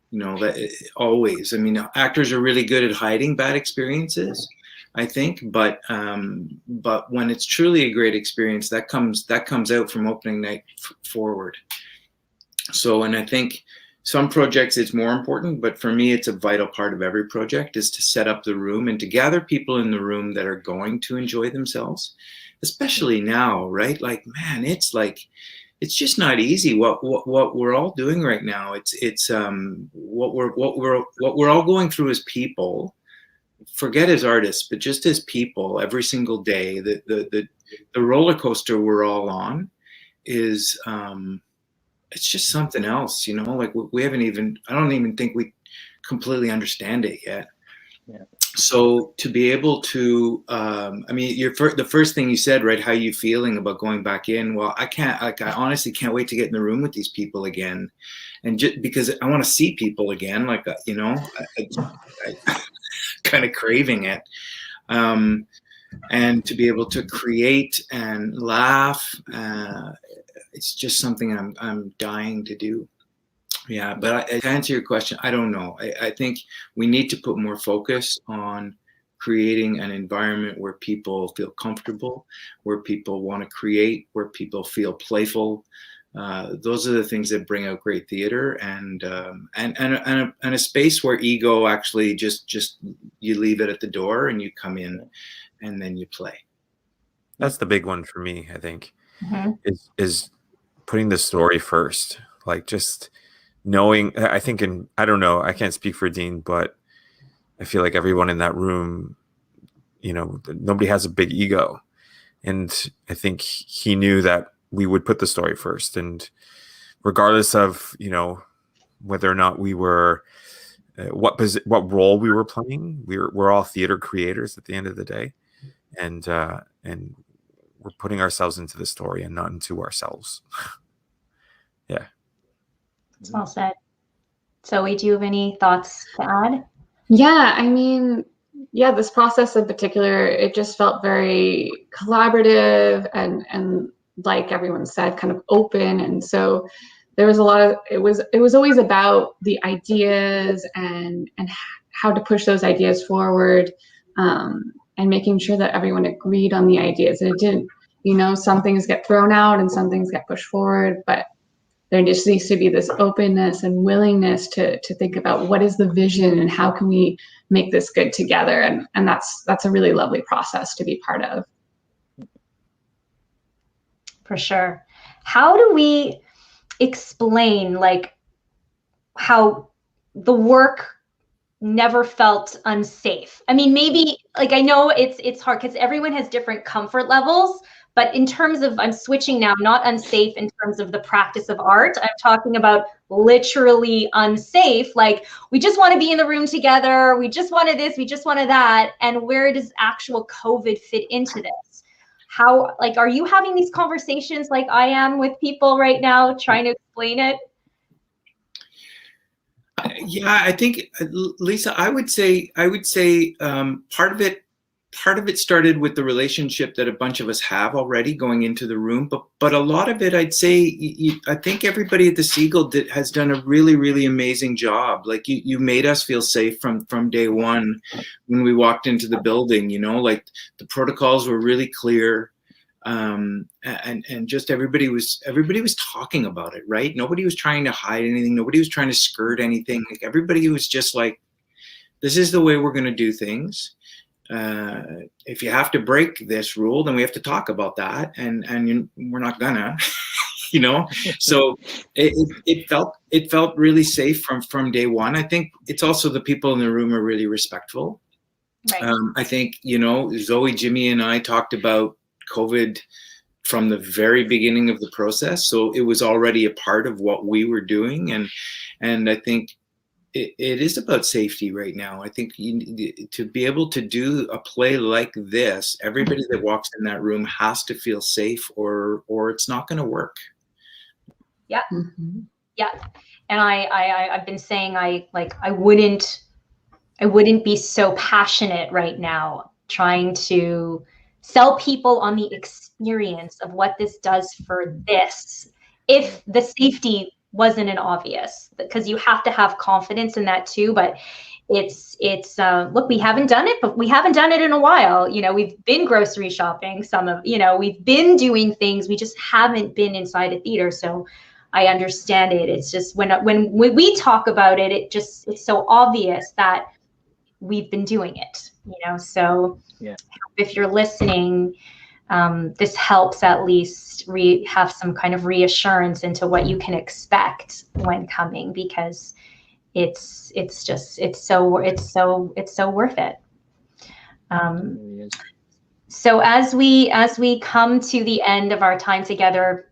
You know, that always. I mean, actors are really good at hiding bad experiences, I think, but when it's truly a great experience, that comes out from opening night forward. So, and I think some projects it's more important, but for me, it's a vital part of every project is to set up the room and to gather people in the room that are going to enjoy themselves, especially now, right? Like, man, it's just not easy what we're all doing right now. It's what we're all going through as people. Forget as artists, but just as people, every single day, the roller coaster we're all on is it's just something else, you know. Like, I don't even think we completely understand it yet. Yeah. So to be able to, I mean, the first thing you said, right? How you feeling about going back in? Well, I honestly can't wait to get in the room with these people again, and just because I want to see people again. Like, you know, I kind of craving it, and to be able to create and laugh. It's just something I'm dying to do. Yeah, but to answer your question, I don't know. I think we need to put more focus on creating an environment where people feel comfortable, where people want to create, where people feel playful. Those are the things that bring out great theater, and a space where ego actually just you leave it at the door and you come in and then you play. That's the big one for me, I think, mm-hmm. is putting the story first. Like, just knowing, I think, I don't know, I can't speak for Dean, but I feel like everyone in that room, you know, nobody has a big ego. And I think he knew that we would put the story first. And regardless of, you know, whether or not we were, what role we were playing, we're all theater creators at the end of the day. And we're putting ourselves into the story and not into ourselves. Yeah. That's well said. Zoe, do you have any thoughts to add? Yeah, I mean, yeah, this process in particular, it just felt very collaborative and like everyone said, kind of open. And so there was a lot of, it was always about the ideas and how to push those ideas forward, and making sure that everyone agreed on the ideas. And it didn't, you know, some things get thrown out and some things get pushed forward, but there just needs to be this openness and willingness to think about what is the vision and how can we make this good together. And that's a really lovely process to be part of. For sure. How do we explain like how the work never felt unsafe? I mean, maybe like, I know it's hard because everyone has different comfort levels, but in terms of, I'm switching now, not unsafe in terms of the practice of art. I'm talking about literally unsafe. Like, we just want to be in the room together. We just wanted this, we just wanted that. And where does actual COVID fit into this? How, like, are you having these conversations like I am with people right now, trying to explain it? Yeah, I think, Lisa, I would say part of it started with the relationship that a bunch of us have already going into the room, but a lot of it, I'd say, I think everybody at the Segal has done a really, really amazing job. Like, you made us feel safe from day one when we walked into the building. You know, like, the protocols were really clear. And just everybody was talking about it, right? Nobody was trying to hide anything. Nobody was trying to skirt anything. Like, everybody was just like, this is the way we're going to do things. If you have to break this rule, then we have to talk about that, and we're not gonna, you know. So it felt really safe from day one. I think it's also the people in the room are really respectful. Right. I think, you know, Zoe, Jimmy, and I talked about COVID from the very beginning of the process, so it was already a part of what we were doing, and I think it is about safety right now. I think to be able to do a play like this, everybody that walks in that room has to feel safe, or it's not going to work. Yeah, yeah. And I've been saying I wouldn't be so passionate right now trying to sell people on the experience of what this does for this if the safety wasn't an obvious, because you have to have confidence in that too. But it's look, we haven't done it, but we haven't done it in a while. You know, we've been grocery shopping, we've been doing things, we just haven't been inside a theater. So I understand it. It's just when we talk about it, it's so obvious that we've been doing it, you know. So yeah, if you're listening, this helps at least have some kind of reassurance into what you can expect when coming, because it's so worth it. So as we come to the end of our time together,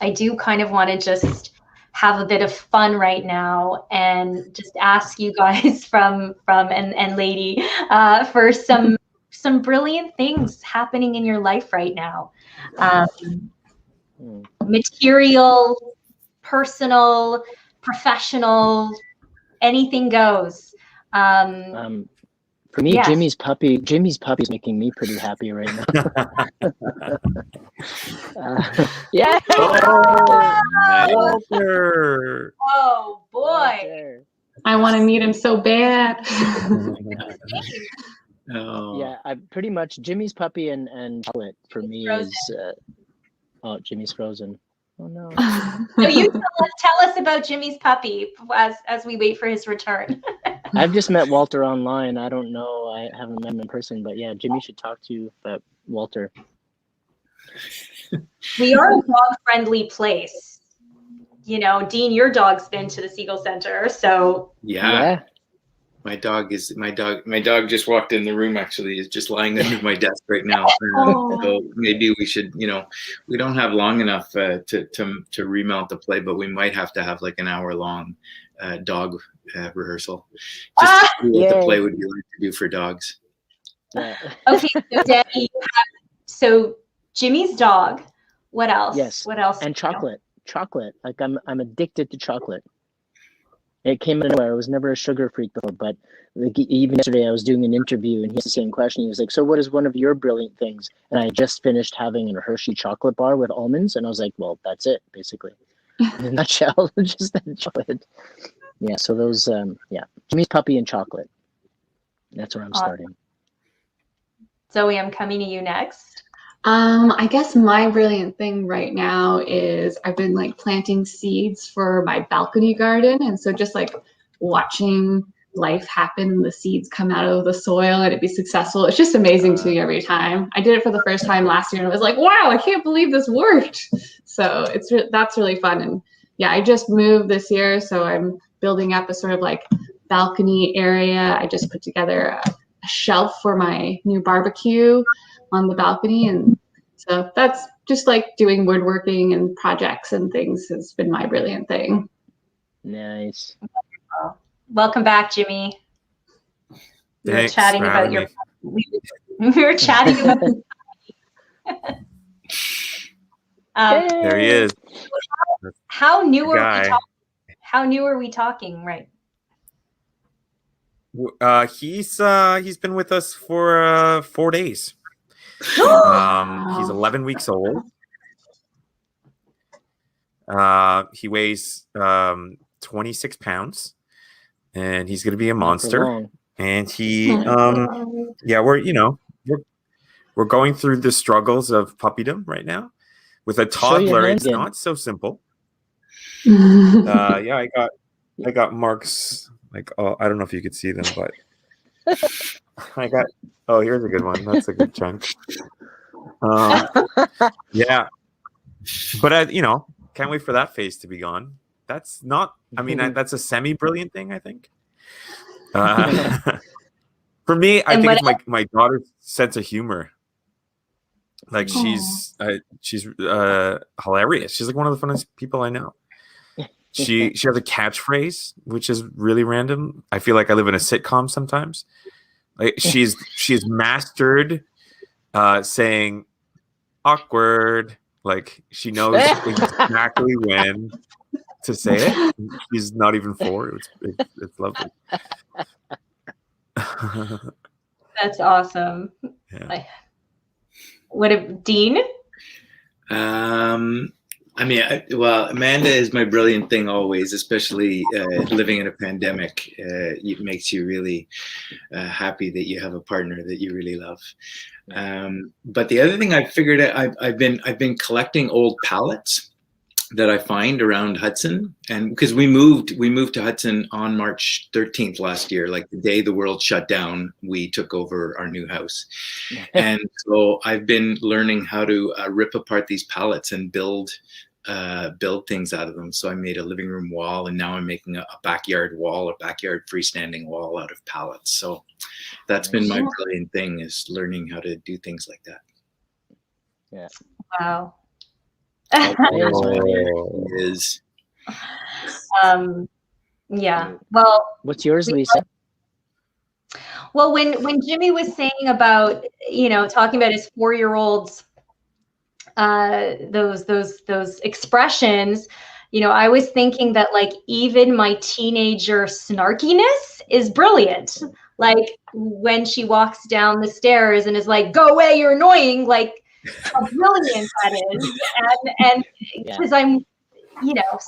I do kind of want to just have a bit of fun right now and just ask you guys and lady for some brilliant things happening in your life right now. Material, personal, professional, anything goes. For me, yes. Jimmy's puppy is making me pretty happy right now. Yeah. Walter. Oh boy. Walter. I want to meet him so bad. Oh. Yeah, I pretty much Jimmy's puppy and chocolate for me is Jimmy's frozen. Oh no. So you tell us about Jimmy's puppy as we wait for his return. I've just met Walter online. I don't know. I haven't met him in person, but yeah, Jimmy should talk to you about Walter. We are a dog-friendly place. You know, Dean, your dog's been to the Segal Centre, so yeah. My dog just walked in the room, actually. Is just lying under my desk right now. So maybe we should, you know, we don't have long enough to remount the play, but we might have to have like an hour-long dog rehearsal. Just to see what the play would be like to do for dogs. Yeah. Okay, so Danny, so Jimmy's dog. What else? Yes. What else? And chocolate. Chocolate. Like I'm addicted to chocolate. It came out of nowhere. I was never a sugar freak before, but like, even yesterday I was doing an interview and he asked the same question. He was like, so what is one of your brilliant things? And I just finished having a Hershey chocolate bar with almonds. And I was like, well, that's it, basically. in a nutshell, just that chocolate. Yeah, so those, Jimmy's puppy and chocolate. That's where I'm starting. Zoe, I'm coming to you next. I guess my brilliant thing right now is I've been like planting seeds for my balcony garden. And so just like watching life happen and the seeds come out of the soil and it be successful. It's just amazing to me every time. I did it for the first time last year and I was like, wow, I can't believe this worked. So that's really fun. And yeah, I just moved this year. So I'm building up a sort of like balcony area. I just put together a shelf for my new barbecue on the balcony, and so that's just like doing woodworking and projects and things has been my brilliant thing. Nice. Welcome back, Jimmy. We were chatting about your. We were chatting about. There he is. How new are we talking? How new are we talking? Right. He's been with us for 4 days. He's 11 weeks old. He weighs 26 pounds, and he's going to be a monster. And he, we're going through the struggles of puppydom right now. With a toddler, it's not so simple. I got Mark's. Like, oh, I don't know if you could see them, but here's a good one. That's a good chunk. Yeah. But, can't wait for that phase to be gone. That's not, that's a semi-brilliant thing, I think. For me, I think it's my daughter's sense of humor. Like, she's hilarious. She's like one of the funnest people I know. She has a catchphrase, which is really random. I feel like I live in a sitcom sometimes. Like she's mastered saying awkward. Like she knows exactly when to say it. She's not even 4. It's lovely. That's awesome. Yeah. Dean? Amanda is my brilliant thing always, especially living in a pandemic. It makes you really happy that you have a partner that you really love. But the other thing I figured out, I've been collecting old pallets that I find around Hudson, and because we moved to Hudson on March 13th last year, like the day the world shut down, we took over our new house. And so I've been learning how to rip apart these pallets and build things out of them. So I made a living room wall, and now I'm making a backyard wall, a backyard freestanding wall out of pallets. So that's been my brilliant thing, is learning how to do things like that. Yeah. Wow. Is. Yeah. Well, what's yours, Lisa? Well, when Jimmy was saying about, talking about his 4-year-old's those expressions, I was thinking that like even my teenager snarkiness is brilliant. Like when she walks down the stairs and is like, "Go away, you're annoying," like how brilliant that is. And because I'm,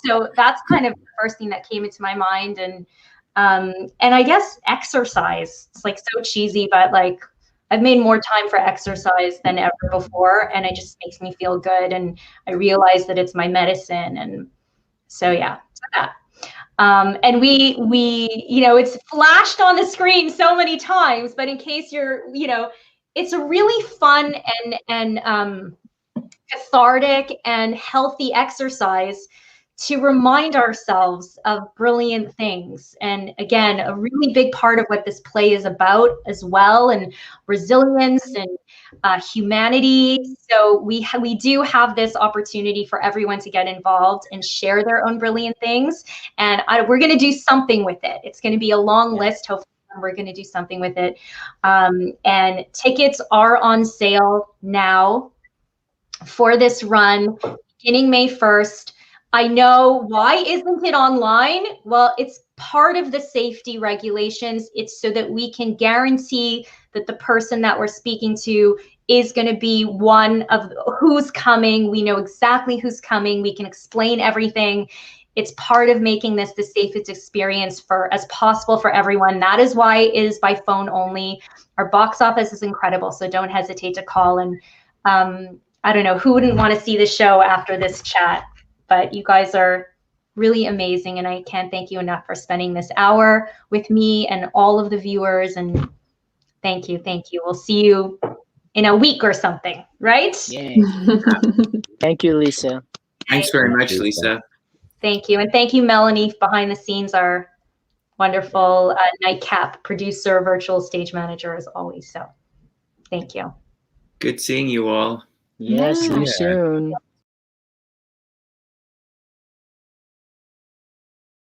so that's kind of the first thing that came into my mind. And I guess exercise, it's like so cheesy, but like I've made more time for exercise than ever before, and it just makes me feel good. And I realize that it's my medicine. And so, yeah, that. And we, it's flashed on the screen so many times, but in case you're, it's a really fun and cathartic and healthy exercise to remind ourselves of brilliant things. And again, a really big part of what this play is about as well, and resilience and humanity. So we do have this opportunity for everyone to get involved and share their own brilliant things. And we're going to do something with it. It's going to be a long list. Hopefully we're going to do something with it. And tickets are on sale now for this run beginning May 1st. I know, why isn't it online? Well, it's part of the safety regulations. It's so that we can guarantee that the person that we're speaking to is going to be one of who's coming. We know exactly who's coming. We can explain everything. It's part of making this the safest experience for as possible for everyone. That is why it is by phone only. Our box office is incredible, so don't hesitate to call. And I don't know, who wouldn't want to see the show after this chat? But you guys are really amazing, and I can't thank you enough for spending this hour with me and all of the viewers. And thank you. We'll see you in a week or something, right? Yay. Thank you, Lisa. Thanks very much, Lisa. Thank you. And thank you, Melanie, behind the scenes, our wonderful Nightcap producer, virtual stage manager, as always. So thank you. Good seeing you all. Yes, see you soon.